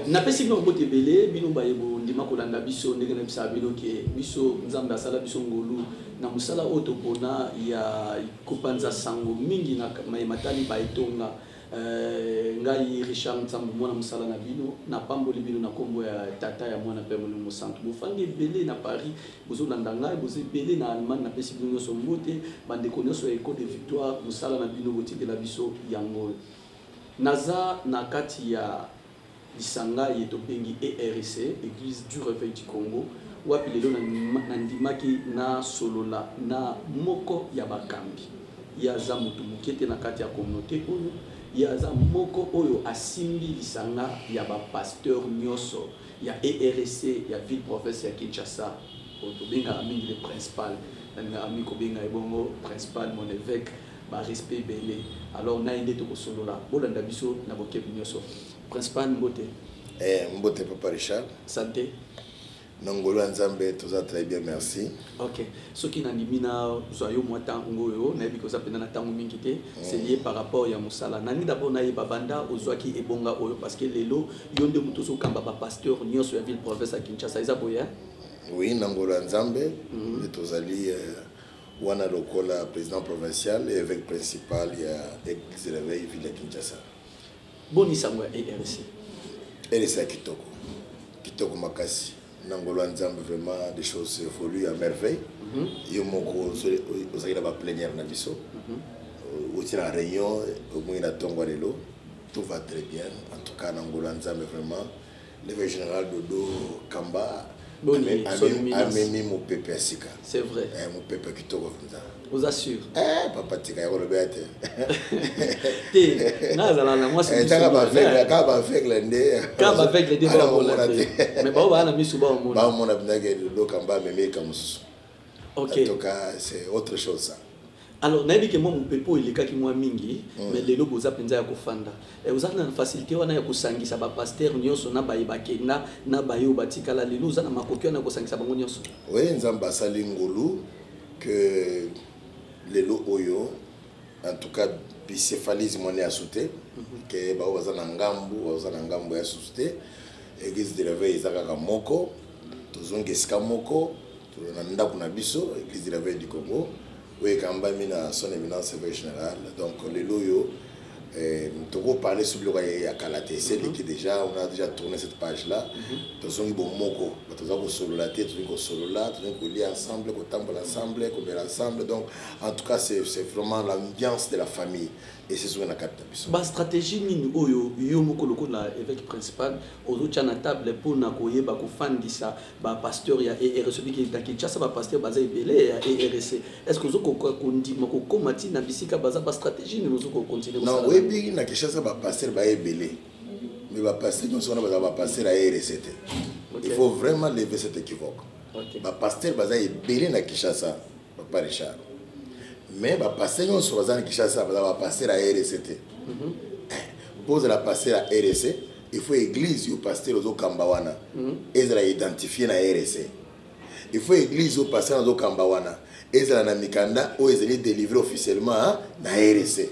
Na pesi bino bote belé bino bayebo ndima kolanda biso ndenge na bisa bino ke biso nzambe asala biso ngolu na musala oto pona ya kopanza sango mingi na matali baitonga ngai Richard Nsambu mwana musala na bino na pamboli bino na kombo ya tata ya mwana pe mulungu centre bofangi belé na Paris bozo landa ngai bozo belé na Allemagne na pesi bino so mbote bande connaissance école de victoire musala na bino botikela biso yango naza na kati ya lisanga yeto bengi ERC Église du Réveil du Congo wapi lelo na ndimaki na solola na moko ya bakambi ya za mutu mukete na kati ya communauté oyo ya za moko oyo asimbi lisanga ya ba pasteur nyoso ya ERC ya ville province ya Kinshasa oto benga mingi le principal na amiko benga ebongo principal mon évêque ba respect belé alors na inde to solola bolanda biso na bokebi nyoso principal mbote mbote papa Richard santé Nangolo Nzambe toza très bien merci. OK. Ce qui n'a mina zoyo mwata ngoyo na biko za pena na tangu mingi te c'est lié par rapport ya musala. Nani d'abord na babanda ozwaki ebonga oyo parce que lelo yonde muto so kamba ba pasteur nyonso ya ville province à Kinshasa isa boya. Oui, Nangolo Nzambe tozali wana lokola président provincial et évêque principal ya église réveil ville de Kinshasa. Boni sangwa ERC. ERC kitoko. Kitoko makasi. Nangolo Nzambe vraiment des choses évoluent à merveille. Yo moko ozali na ba plénière na biso. Aussi la réunion au moins na tongo lelo tout va très bien. En tout cas Nangolo Nzambe vraiment l'évêque général Dodo Kamba amemi mon pépé sika. C'est vrai. Mon pépé kitoko comme ça. Vous assure. Papa tika yolo bete. Nazala na moi c'est ka ba avec l'endé. Ka ba avec les débats. Mais ba wana misu ba mona. Ba mona binage Dodo Kamba memi kamusu. OK. En tout cas, c'est autre chose ça. Alors, naïbi que moi mon pepo il est kaki moi mingi, mais les lobos apenza ya kofanda. Et vous avez une facilité wana ya kosangisa ba pasteur nyonso na ba ibakenda na ba yo batikala lelo za na makokyo na kosangisa bango nyonso. Oui, nzamba sali ngolu que lelo oyo en tout cas bicéphalisme on est assouté que ba waza na ngambu ya assouté église de réveil ezaka moko tozongeska moko na ndaku na biso église de réveil du Congo. Oui, quand même, son éminence générale. Donc, les loyaux, nous parler sur le royaume à Kalaté. C'est qui déjà, on a déjà tourné cette page-là. Nous avons bon moko, nous avons solo la tête, nous avons solo là, nous avons lié ensemble, nous avons ensemble, nous avons ensemble. Donc, en tout cas, c'est vraiment l'ambiance de la famille. Et c'est ce qu'on a capté. La stratégie ni oyo yo moko loko na évêque principal ozo tchana table pour na koyeba ko fandisa ba pasteur ya ERC qui est Kinshasa ba pasteur baza ebele ya ERC. Est-ce que ozo ko kondima ko komati na bisika baza ba stratégie ni ozo ko continuer non oui bi na Kinshasa ba pasteur ba ebele. Mais ba pasteur nous on ba pasteur à ERC. Il faut vraiment lever cet équivoque. Ba pasteur baza ebele na Kinshasa papa Richard. Mais bah passer on sur la Kinshasa va passer à RCT. Pour la passer à RC, il faut église au pasteur aux Kambawana. Ezra identifié na RC. Il faut église au pasteur aux Kambawana. Ezra na Mikanda ou Ezra délivré officiellement na RC.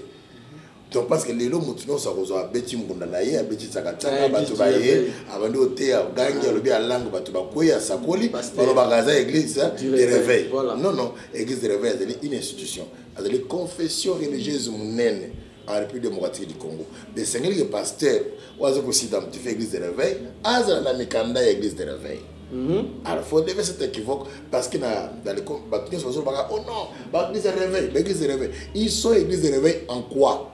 Donc parce que les lots maintenant ça reçoit beti mukunda na ye beti sakatanga batu ba ye abandi ote a gagner le bien langue batu ba koya sakoli pour bagaza église de réveil. Non non, église de réveil c'est une institution. C'est une confession religieuse munene en République démocratique du Congo. Des seigneurs que pasteur oazo ko s'identifier église de réveil, azala na mikanda église de réveil. Alors il faut lever cet équivoque parce que dans les bâtiments sont oh non, église de réveil, ils sont église de réveil en quoi?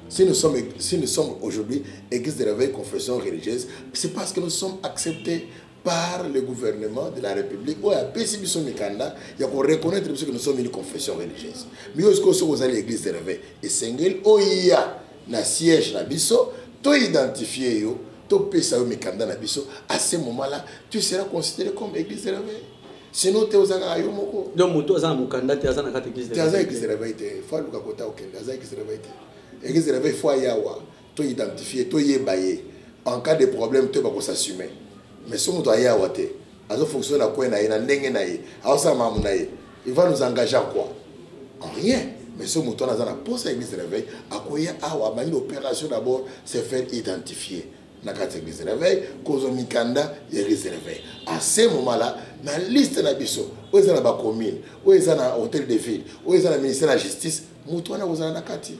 Si nous sommes aujourd'hui église de réveil confession religieuse, c'est parce que nous sommes acceptés par le gouvernement de la République. Il y a qu'on reconnaître que nous sommes une confession religieuse. Mais est-ce que vous allez l'église de réveil et single il y a un siège na biso, to identifié yo, to pesa yo mikanda na biso, à ce moment-là, tu seras considéré comme église de réveil. Sinon tu es aux agarres moko. Donc moto za mukanda te za na kata église de réveil. Tu église de réveil te, faut luka kota okende, za église de réveil te. Église de réveil faut yawa, to identifier, to yebaye. En cas de problème, tu vas s'assumer. Mais si on doit y avoir, il fonctionne à quoi il va nous engager en quoi? En rien. Mais si on a posé l'église de réveil, à quoi il y a une opération d'abord, c'est faire identifier. na kati église réveil kozo mikanda ya église réveil à ce moment là na liste na biso oyo eza na ba commune oyo eza na hôtel de ville oyo eza na ministère de la justice mutu wana kozala na kati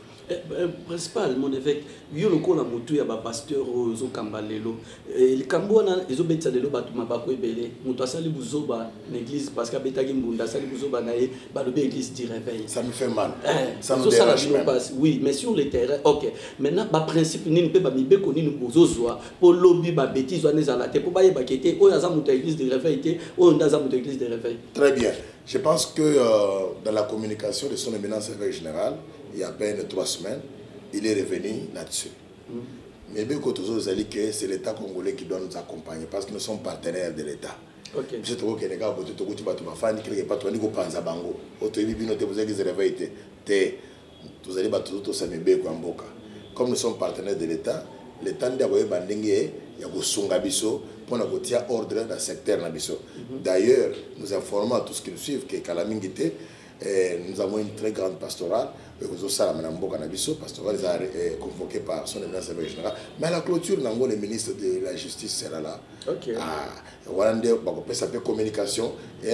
principal mon évêque yo lokola mutu ya ba pasteur ozo kamba lelo likambo wana ezobetisa lelo bato mabako ebele mutu asali buzoba na église parce que abetaki mbunda asali buzoba na ye balobi église du réveil ça me fait mal ça me dérange même oui mais sur le terrain ok maintenant ba principe nini pe ba mibeko nini bozozwa po lobi ba bêtise wana ezala te po ba yeba kete oyo aza mutu église du réveil te oyo ndaza mutu église du réveil très bien je pense que dans la communication de son éminence évêque général il y a à peine 3 semaines, il est revenu là-dessus. Mais bien que c'est l'État congolais qui doit nous accompagner parce que nous sommes partenaires de l'État. Ok. Je trouve que les gars, vous allez pas tout panza bango. Vous allez battre tout ça comme nous sommes partenaires de l'État, l'État n'a pas bandingé, il y a un sungabiso pour nous tirer ordre dans le secteur nabiso. D'ailleurs, nous informons à tous ceux qui nous suivent que Kalamingité, nous avons une très grande pastorale. Pastorale est convoquée par son éminence évêque général. Mais à la clôture, le ministre de la Justice sera là. Ok. Voilà, ça peut communication. Il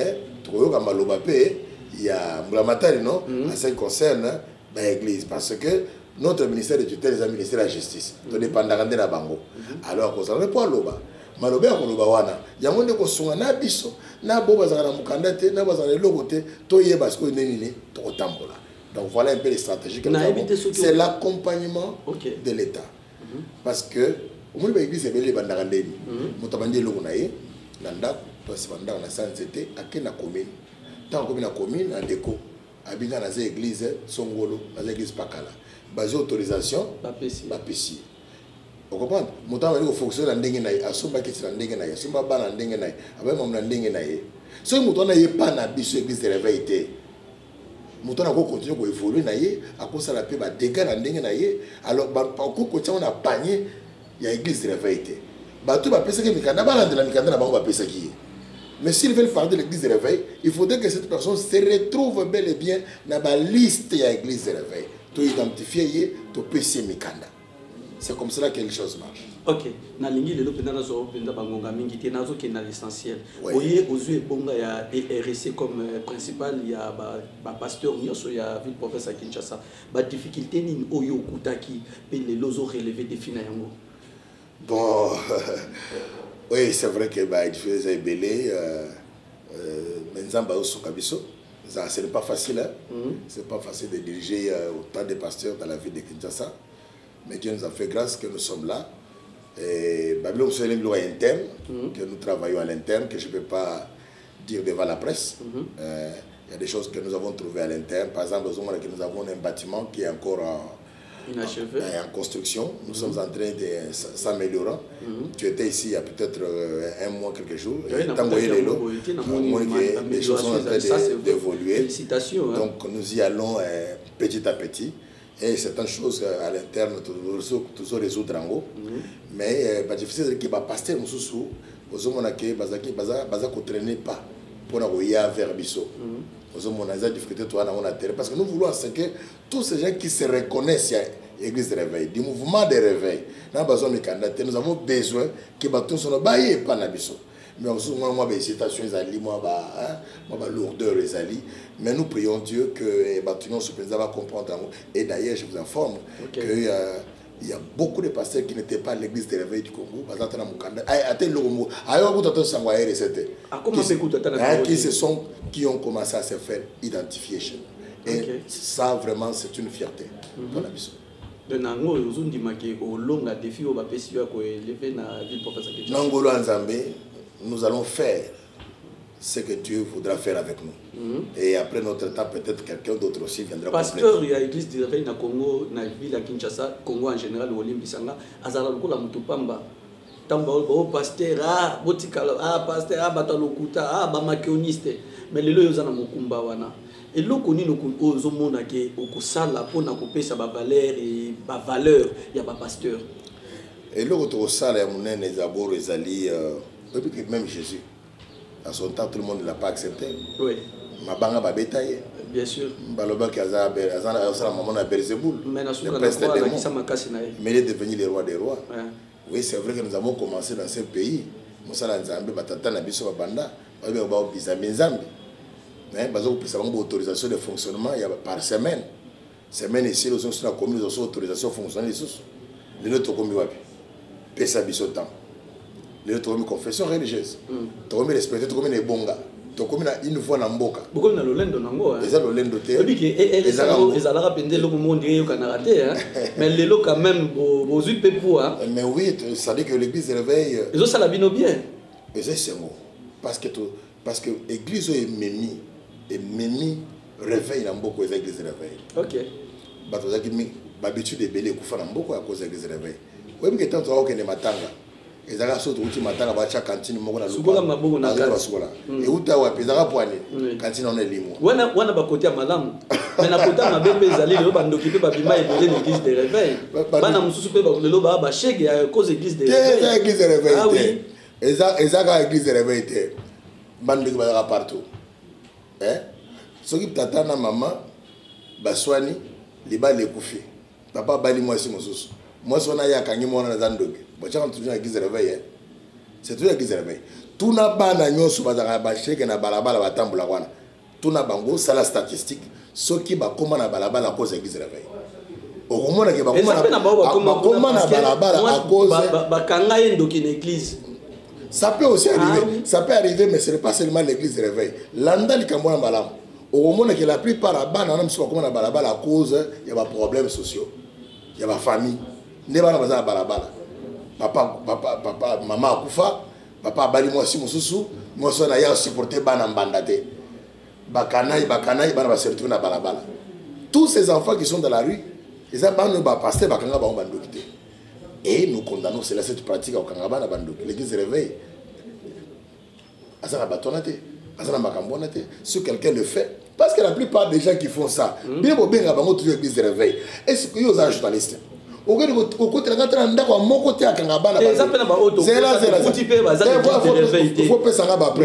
y a Mulamatari, non? Ça concerne l'église. Parce que notre ministère de tutelle est le ministère de la Justice. Donc, dépendant de la Bango. Alors, vous n'avez pas l'oba. Malobe akoloba wana yango ndeko sunga na biso na bo bazana mukanda te na bazana logo te to yeba ce que nini to tambola. Donc voilà un peu les stratégies que nous avons. C'est l'accompagnement de l'État. Parce que au moins l'église est belle bandara ndeni. Mutabandi logo na ye nanda to se bandara na sanzete akena commune. Tant commune na commune na déco abinga na église songolo na église pakala. Base autorisation bapesi. Vous comprenez? Mouton va fonctionner dans ndenge naïe, asomba kiti na ndenge naïe, asomba ba na ndenge naïe, abai mam na ndenge naïe. Ce mouton naïe pas na biso église de réveil te. Mouton na ko continuer ko évoluer naïe, à cause la paix ba dégâts na ndenge naïe. Alors ba ko continuer na panier, il y a église de réveil te. Ba tout ba pesa que mikanda ba la mikanda na ba ba pesa ki. Mais s'ils veulent faire de l'église de réveil, il faudrait que cette personne se retrouve bel et bien dans la liste de l'église de réveil. Tu identifier, tu PC mikanda. C'est comme cela que les choses marchent. Ok. Na lingi lelo penda na zo penda bangonga mingi te nazo ke na l'essentiel. Oye ozu bonga ya RC comme principal ya ba pasteur nyoso ya ville province à Kinshasa. Ba difficulté ni oyo kutaki pe les lozo relever défi na yango. Bon oui, c'est vrai que ba difficulté est belé Nzamba Osokabiso. Ça c'est pas facile hein. C'est pas facile de diriger autant de pasteurs dans la ville de Kinshasa. Mais Dieu nous a fait grâce que nous sommes là. Et Babylone, c'est une loi interne, que nous travaillons à l'interne, que je ne peux pas dire devant la presse. Il y a des choses que nous avons trouvées à l'interne. Par exemple, nous avons un bâtiment qui est encore en construction. Nous sommes en train de s'améliorer. Tu étais ici il y a peut-être un mois, quelques jours. Les choses sont en train d'évoluer. Donc nous y allons petit à petit. Et certaines choses à l'interne, toujours résoudre en haut. Mais c'est difficile que les pasteurs nous ne traînent pas pour aller vers Bisso. Parce que nous voulons que tous ces gens qui se reconnaissent à l'église de réveil, du mouvement de réveil, nous avons besoin que les bâtons soient pas dans Bisso. Mais moi, les citations, moi, lourdeur, mais nous prions Dieu que les bâtiments se va comprendre. Et d'ailleurs, je vous informe qu'il y a beaucoup de pasteurs qui n'étaient pas à l'église de réveil du Congo. Qui ont commencé à se faire identifier. Et ça, vraiment, c'est une fierté pour la mission. Nous allons faire ce que Dieu voudra faire avec nous. Et après notre temps, peut-être quelqu'un d'autre aussi viendra. Pasteur, il y a l'église du réveil na Congo, na ville à Kinshasa, Congo en général, au Limbisanga, Azala Lokola Mutupamba. Tamba pasteur, pasteur, batalokuta, makéoniste. Mais les lois ont mukumba wana. Et l'eau connu nous ozomona ke okusala pona kopesa ba valeur et ba valeur ya ba pasteur. Et l'eau to sala ya munene d'abord ezali même Jésus, à son temps, tout le monde ne l'a pas accepté. Oui. Mabanga ba bétaillé. Bien sûr. Baloba qui a maman à Berzeboul. Mais il est devenu le roi des rois. Oui, c'est vrai que nous avons commencé dans ce pays. Nous avons une autorisation de fonctionnement par semaine. Semaine ici, nous avons une autorisation de fonctionnement. Les autres ont mis temps. Les autres ont mis confession religieuse. Nous avons respecté, nous avons mis bonga. Une fois dans Mboka. Beaucoup de lolendo nango. Les gens lolendo te. Ils allaient appeler le monde au Canada, mais les lots quand même aux UP pour. Mais oui, ça dit que l'église réveille. Ils ont ça la bien. Et c'est bon. Parce que l'église est mémie réveille dans beaucoup les églises réveille. OK. Bah toi qui m'habitude de belé kufa dans beaucoup à cause des églises réveille. Oui, mais tant toi que ne matanga. Les gens sont tous matanga va chaque cantine mo na lupa. Na sugola. Et uta wa pezaka poani. Cantine on est limo. Wana ba côté malamu. Mais na côté ma bébé zali le bando qui peut ba bima ebele l'église de réveil. Bana mususu pe ba lelo ba chege à cause église de réveil. C'est église de réveil. Ah oui. Ezaka église de réveil te. Bando qui va partout. Hein? Ce qui tata na maman baswani liba le kufi. Papa bali moi si mususu. Moi sona ya kanyi mona na zandoge. Bocha quand toujours église de réveil. C'est toujours église de réveil. Tout na bana nyoso bazaka ba cheke na balabala batambula kwana. Tout na bango sala statistique. Ceux qui ba koma na balabala cause église de réveil. Okomona ke ba koma na balabala à cause ba kanga yendo ki église. Ça peut aussi arriver. Oui. Ça peut arriver, mais ce n'est pas seulement l'église de réveil. L'anda likambo balam. Okomona que la plupart à bana na mso koma na balabala à cause il y a des problèmes sociaux. Il y a des familles. Ne bana baza balabala. Papa, maman akufa, papa bali moi si mususu, moi so na ya supporter bana mbandate. Bakanai, bana va se retrouver na balabala. Tous ces enfants qui sont dans la rue, ils ont bana ba passer bakanga ba mbandokité. Et nous condamnons cela cette pratique au Kangaba na bandok. L'église réveille. Azana batonate, azana makambonate. Si quelqu'un le fait, parce que la plupart des gens qui font ça, bien pour bien bango toujours l'église réveille. Est-ce que vous êtes journaliste? Au côté de la gâteau, on a mon côté à Kangaba. C'est là. Il faut passer à la preuve.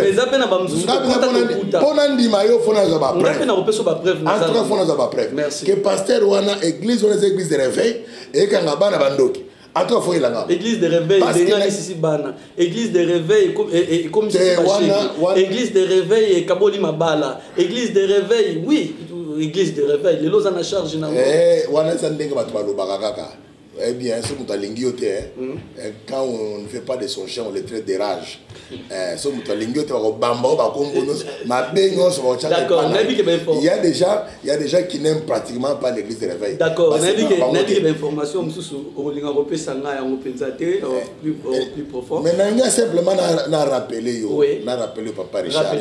Mais après, que pasteur ou ana église ou les églises de réveil et Kangaba na bandok. Église de réveil, église de réveil, comme église de réveil et Kaboli Mabala, église de réveil, oui, église de réveil, les lois en a charge. Eh bien, quand on ne fait pas de son chien, on le traite de rage. Il y a des gens qui n'aiment pratiquement pas l'église de réveil. D'accord, on a dit que l'information plus profond. Mais il y a simplement à rappeler Papa Richard.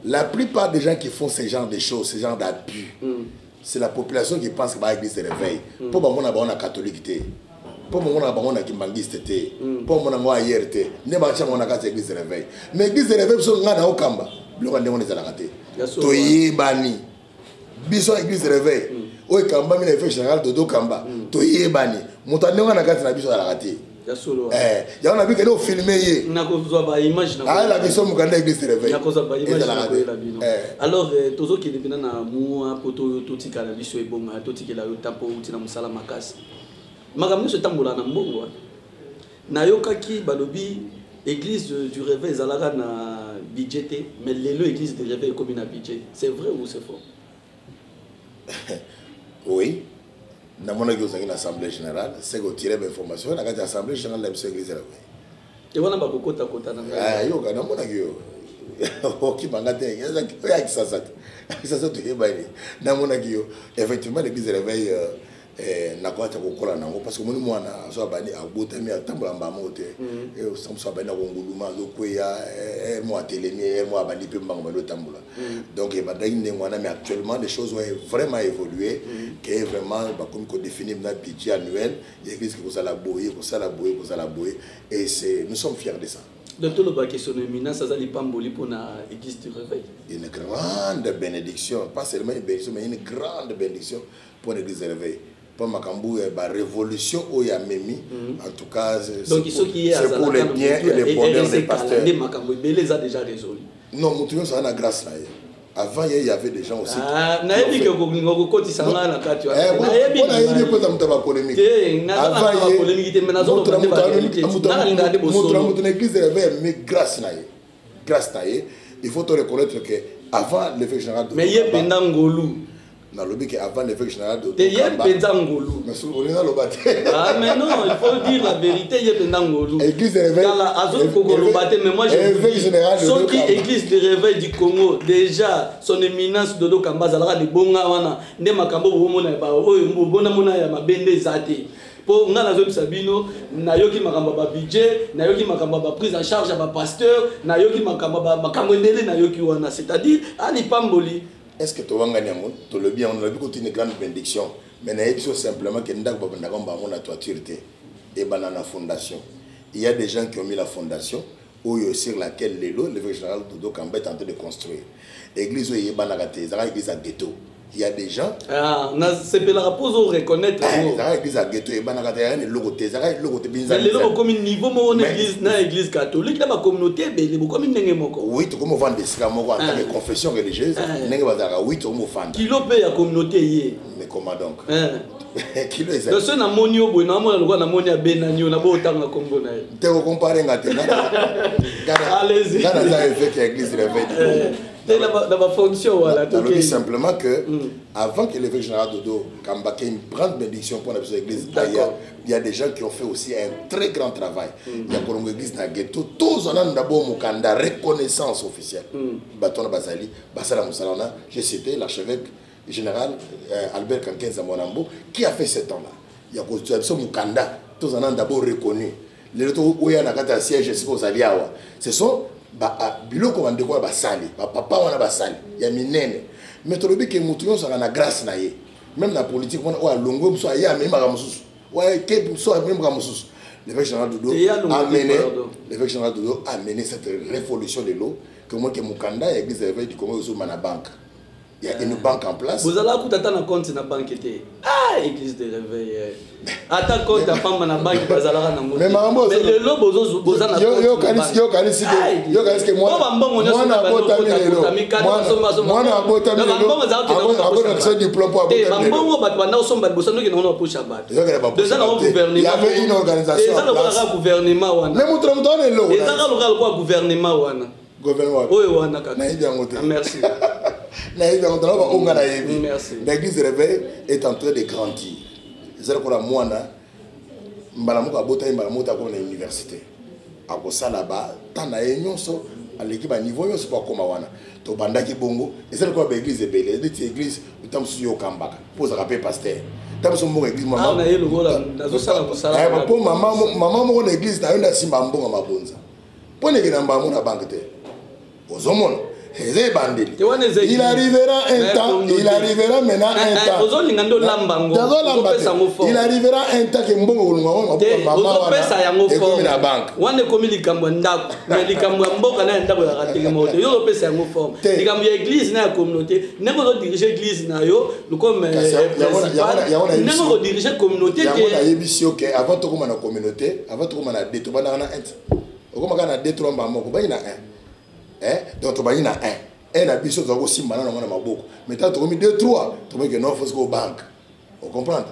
La plupart des gens qui font ce genre de choses, ce genre d'abus, c'est la population qui pense que l'église se réveille. Pour moi, on a catholique. Pour moi, on a kimbangiste. Pour moi, on a IRT. Ne pas on a l'église se réveille. Mais l'église se réveille, on a au Kamba. On a des raté. Toye bani. Bison l'église se réveille. Au Kamba, il a fait général Dodo Kamba. Toye bani. Montane on a gâté la bison à la raté. Il y a vu qu'elle a filmé. La mission de l'église se réveille. Alors, tous qui sont dans moua poto toti cannabis et bon, toti qui la tapo uti na musala makasi. Magamno se tambola na mbongo. Na yokaki balobi église du réveil zalaka na budgeté, mais l'église du réveil comme une budget. C'est vrai ou c'est faux? Oui. Dans mon assemblée générale, c'est que tirer l'information, dans l'assemblée générale de l'église réveil. Et voilà ba kokota kota na. Ah yo kana mona yo. Ok, effectivement, l'église réveille na kwa ta kokola nango parce que moni mwana so abani abotami atambola mbamo te e so abani ngonguluma lokweya mo atelemi mo abani pe mbango lo tambola donc e badai ngwana mais actuellement les choses ont vraiment évolué que vraiment ba comme ko définir na budget annuel l'église qui ko sala boye et c'est nous sommes fiers de ça. De tout le baquet son éminence, ça s'allie pamboli pour l'église du réveil. Une grande bénédiction, pas seulement une bénédiction, mais une grande bénédiction pour l'église du réveil. Pour Makambou, la révolution où il y a Mimi, en tout cas, c'est pour les biens et les bonheurs des pasteurs. Les Makambou, les a déjà résolus. Non, nous trouvons ça à la grâce là. Avant, il y avait des gens aussi. Ah, naïbi que vous côté ça na kati. Naïbi que ça m'a polémique. Avant, il y a polémique. Mais l'église mais grâce naïe. Grâce naïe, il faut te reconnaître que avant l'évêque général de. Mais il y a pendangolu. Dans le but avant l'évêque général de. Il y a pendangolu. Mais sur le le bâti. Ah mais non, il faut dire la vérité, il y a pendangolu. Église de réveil. Dans la azot Kogolo bâti, mais moi je. L'évêque général de. Sauf qui église de réveil du Congo, déjà son éminence Dodo Kamba zalaka de bonga wana, ne makambo bomona ba oyo mbona mona ya mabende zate. Pour nga nazo bisabino nayoki makamba ba budget, nayoki makamba ba prise en charge ba pasteur, nayoki makamba ba makambo ndele nayoki wana, c'est-à-dire ani pamboli. Est-ce que tu vas gagner un tout le bien, on a vu qu'on une grande bénédiction, mais il y a simplement que nous avons la toiture et banana fondation. Il y a des gens qui ont mis la fondation sur laquelle l'évêque général Dodo Kamba est en train de construire. L'église où il y a l'église à ghetto. Il y a des gens. Ah, c'est pour la repose au reconnaître. L'église à ghetto, il y a des logo. Les logos comme un niveau, mon église, na église catholique, la communauté, mais comme une nengemoko. Oui, tu comme vendre des scamoko en tant que confession religieuse. Nengemazara, oui, tu comme vendre. Kilo paye la communauté. Mais comment donc? Kilo est ça. Le seul amonio, bon, na amonia benanio, na bo tanga kombo na. Tu vas comparer ngate. Allez-y. Dans la fait que l'église réveille. Dans fonction, voilà. Donc, simplement que, avant que l'évêque général Dodo Kamba ait une grande bénédiction pour l'église, il y a des gens qui ont fait aussi un très grand travail. Il y a une église dans le ghetto, tous on a d'abord Mukanda, reconnaissance officielle. Baton Basali, Basala Moussalana, j'ai cité l'archevêque général Albert Kanken Zamonambo, qui a fait ce temps-là. Il y a une Mukanda, tous on a d'abord reconnu. Les retours où il y a un siège, ce sont biloko bandeko basali papa wana basali ya minene mais tolobi ke mutu yo sanga na grâce na ye même na politique wana o alongo so ya même maka mususu ouais ke so même maka mususu l'évêque général Dodo a mené cette révolution de l'eau que moi que Mukanda église réveil du Congo sur mana banque. Il y a une banque en place. Vous allez écouter un compte na banque était. Ah, église de réveil. Attends compte ta femme na banque bazala na moto. Mais le lobo boza na compte. Yo kanisi que moi. Moi na bota milelo. Moi na bota milelo. Abona ça diplôme pour abota. Bambongo bat bana osomba bosano ke na pusha bat. Déjà na gouvernement. Il y avait une organisation. Déjà na gouvernement wana. Mais mutra mutone lo. Déjà na kwa gouvernement wana. Gouvernement. Oui wana kaka. Merci. L'église réveil est en train de grandir. C'est-à-dire que moi, Mbalamuka Bota Mbalamuta comme une université. À ça là-bas, tant à so à l'équipe à niveau, c'est pas comme Wana. To bandaki bongo. Et c'est quoi l'église est belle. L'église, le temps sur Kambaka. Pose rappeler pasteur. Tant son bon église maman. Ah, le gola. Nazo sala ko sala. Eh papa maman mon église na yona simba mbonga mabonza. Pone ke namba mon banque te. Ozomona. Il arrivera un temps, il arrivera maintenant un temps. Il arrivera un temps que Mbongo la banque. Wane komi likambo ndako, mais likambo mboka na ndako ya rateke moto. Yo pesa yango forme. Likambo ya église na communauté, neko ko diriger église na yo, comme principal. Neko ko diriger communauté que ya yebisio que avant to koma na communauté, avant to koma na détruire bana na un. Okoma na détruire mbamoko, ba ina un. Donc tu vas y en avoir un habitant qui aussi mal dans mon maboko. Mais tu as mis 2, 3, tu vois que non, il faut que banque. Vous comprenez?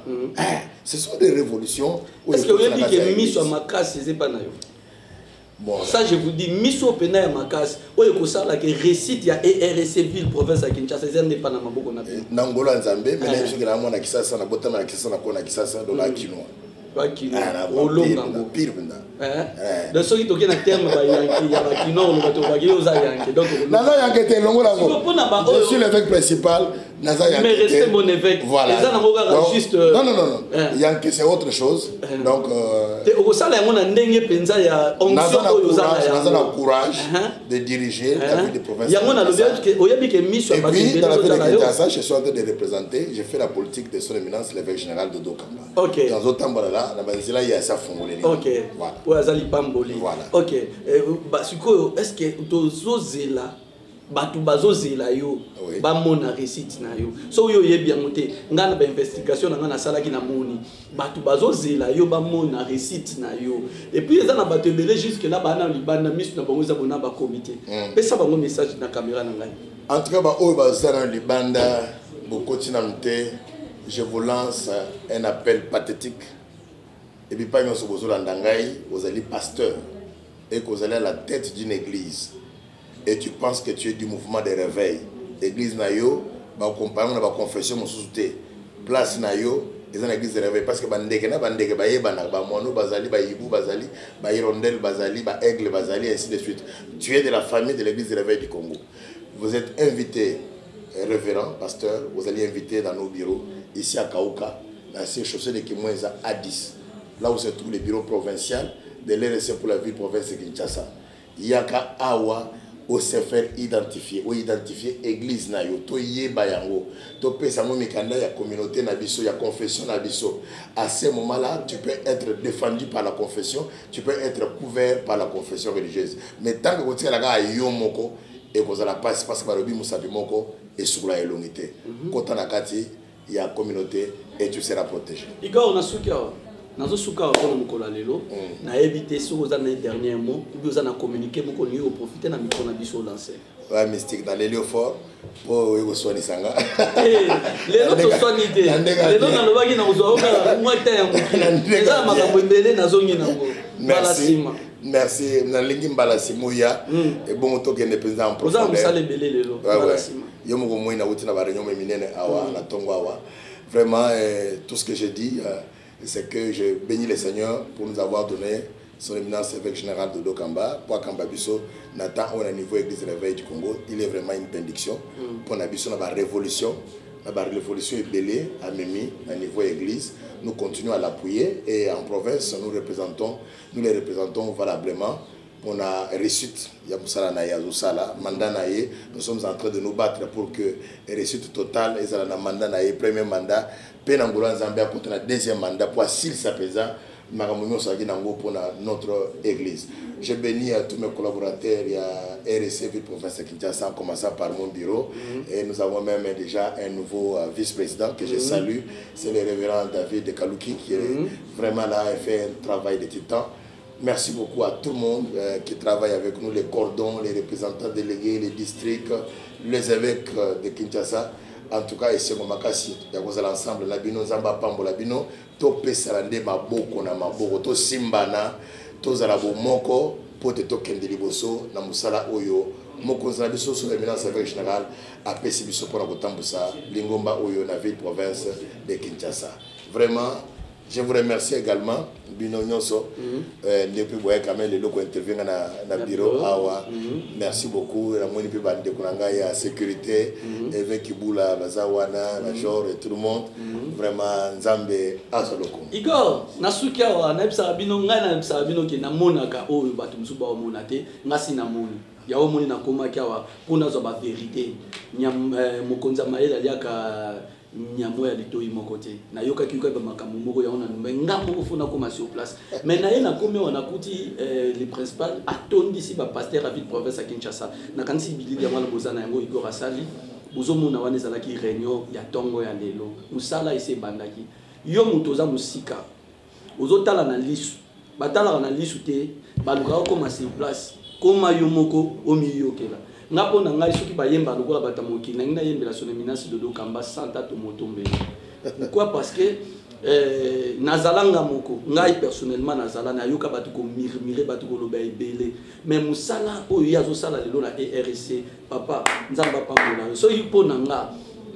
Ce sont des révolutions. Est-ce que vous avez dit que mis ma casse, c'est pas naïf? Bon, ça je vous dis, mis au pénal ma casse. Oui, que ça là que récite il y a RSC ville province à Kinshasa, c'est n'est pas dans maboko na. Nangola Nzambe, mais là je suis là moi na Kinshasa na botama na Kinshasa na kona Kinshasa dans la Kinoa. Pas Kinoa. Au long pire de ceux qui toquent dans terme ba yanki ya ba Kinoa le bato ba yoza yanki. Donc non yanki te longo la go. Je suis l'évêque principal. Mais restez mon évêque. Voilà. Juste. Non. Yanki c'est autre chose. Donc. Au ça là on a ndenge penza ya onction courage de diriger la ville de province. Ya on a le bien que oyebi que mission ba. Et puis dans la ville de Kinshasa, je suis en train de représenter. J'ai fait la politique de son éminence l'évêque général de Dodo Kamba. OK. Dans autant là, la banzila il y a ça fongolé. OK. Voilà. Pour azali pamboli. Voilà. OK. Bah siko est-ce que tozozela batu bazozela yo ba mona receipt na yo so yo yebi yangote ngana ba investigation na ngana sala ki na moni batu bazozela yo ba mona receipt na yo et puis eza na batu belé jusque là ba na libanda misu na bango za bona ba comité pesa bango message na caméra na ngai En tout cas, je vous lance un appel pathétique. Et puis, pas vous allez pasteur et que vous allez à la tête d'une église. Et tu penses que tu es du mouvement de réveil. L'église Nayo, compagnon de la confession, mon sous-té. Place Nayo, ils ont l'église de réveil. Parce que aigle, ainsi de suite. Tu es de la famille de l'église de réveil du Congo. Vous êtes invité, révérend, pasteur, vous allez inviter dans nos bureaux, ici à Kaouka, dans ces chaussées de Kimouenza à 10. Là où se trouve le bureau provincial de l'RSC pour la ville province de Kinshasa. Yaka Awa, au se faire identifier, ou identifier église na yo, to yeba yango, to pesamo mikanda ya communauté nabiso, ya confession nabiso. À ce moment-là, tu peux être défendu par la confession, tu peux être couvert par la confession religieuse. Mais tant que vous êtes là, yomoko, et que vous allez passer parce que vous avez moko et sur la élongité. Quand on a kati, il y a communauté et tu seras protégé. Igor, on a soukia. Nazo souka ko mukola lelo na éviter ce aux années derniers mots ou bien on a communiqué moko ni au profiter na miko na biso lancer. Ouais, mystique dans les lieux forts pour yo soigner sanga. Les autres soignent idée. Les autres na lobaki na uzoka moi tempo. Les ama makambo mbele nazo ngina ngo. Merci. Merci. Na lingi mbala simoya et bon to kende président en profondeur. Vous allez belé lelo. Voilà. Yo moko moi na wuti na ba réunion minene awa na tongo awa. Vraiment tout ce que je dis c'est que je bénis le Seigneur pour nous avoir donné son éminence évêque général de Dokamba, pour Kamba Bisso, Nathan, on a niveau église réveil du Congo, il est vraiment une bénédiction. Pour Nabisso, on a la révolution est belée à Mimi, à niveau église. Nous continuons à l'appuyer et en province, nous les représentons valablement. On a réussite, nous sommes en train de nous battre pour que réussite totale, et ça mandat premier mandat, Penangolan Zambia contre le deuxième mandat pour s'il s'apaisa, pour notre église. Je bénis à tous mes collaborateurs, il y a RSC Ville Province de Kinshasa, en commençant par mon bureau, et nous avons même déjà un nouveau vice-président que je salue, c'est le révérend David de Kalouki qui est vraiment là et fait un travail de titan. Merci beaucoup à tout le monde qui travaille avec nous, les cordons, les représentants délégués, les districts, les évêques de Kinshasa. En tout cas, ici, on a l'ensemble, Labino, Zamba Pambo, Labino, Topé Salande, Maboko, Maboko, To Simbana, To Zarabo Moko, Pote Token Liboso, Namusala Oyo, Moko Zanabiso, sur l'éminence évêque général, à Pessibiso pour Nabotambusa, Lingomba Oyo, la ville province de Kinshasa. Vraiment, je vous remercie également, Bino Nyonso, depuis quand même les locaux interviennent dans le bureau. Merci beaucoup. La moni pe bande kunanga ya sécurité, avec Kibula, Bazawana, Major et tout le monde. Vraiment Nzambe azoloko. Igor, nasukia wa naipsa bino ngana naipsa bino ke na monaka oyo batu musuba o monate ngasi na moni. Ya o moni na koma kya pona zo ba vérité. Nyam mokonza maela liaka nyamo ya litoi moko te na yoka kiyuka ba makambo moko ya ona ngambo kofuna koma sur place mais na yena komi ona kuti le principal atondi si ba pasteur à ville province à Kinshasa na kanisi bilili ya mala bozana yango Igor asali bozomona wana ezala ki réunion ya tongo ya lelo musala ese bandaki yo mutoza musika ozotala na lisu batala na lisu te baluka koma sur place koma yo moko omiyokela ngapo na ngai soki bayemba lokola batamoki na ngina yembela son éminence de Dokamba santa to motombe. Pourquoi? Parce que nazalanga moko ngai personnellement nazala na yoka batu ko murmurer batu ko loba ebele mais musala oyo yazo sala lelo na RSC papa nzamba pambola so yipo nanga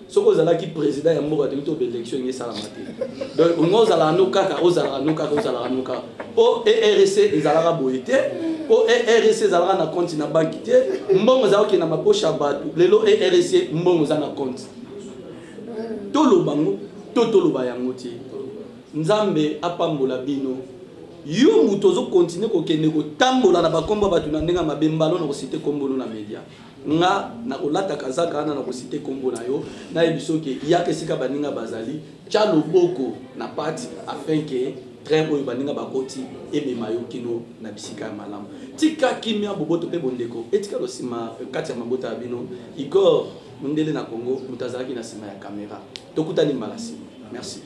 soko zalaki président ya mboka to élection ngi sala maté donc on ozala no kaka ozala no kaka o RSC ezalaka boyete o RSC ezalaka na compte na banque te mbongo zaoki na maposha batu lelo RSC mbongo za na compte to lobango to loba yango te nzambe apambola bino yo mutozo continuer ko kende ko tambola na bakomba batu na ndenga mabembalo na ko citer kombono na media nga na kolata kazaka na ko citer kombo na yo na ebiso ke yake sika baninga bazali cha loboko na parti afin que train oyo baninga bakoti ebema yo kino na bisika ya malamu tika kimia boboto pe bondeko etika losima kati ya mabota ya bino Igor Mundele na Congo mutazaki na sima ya caméra tokutani malasi merci.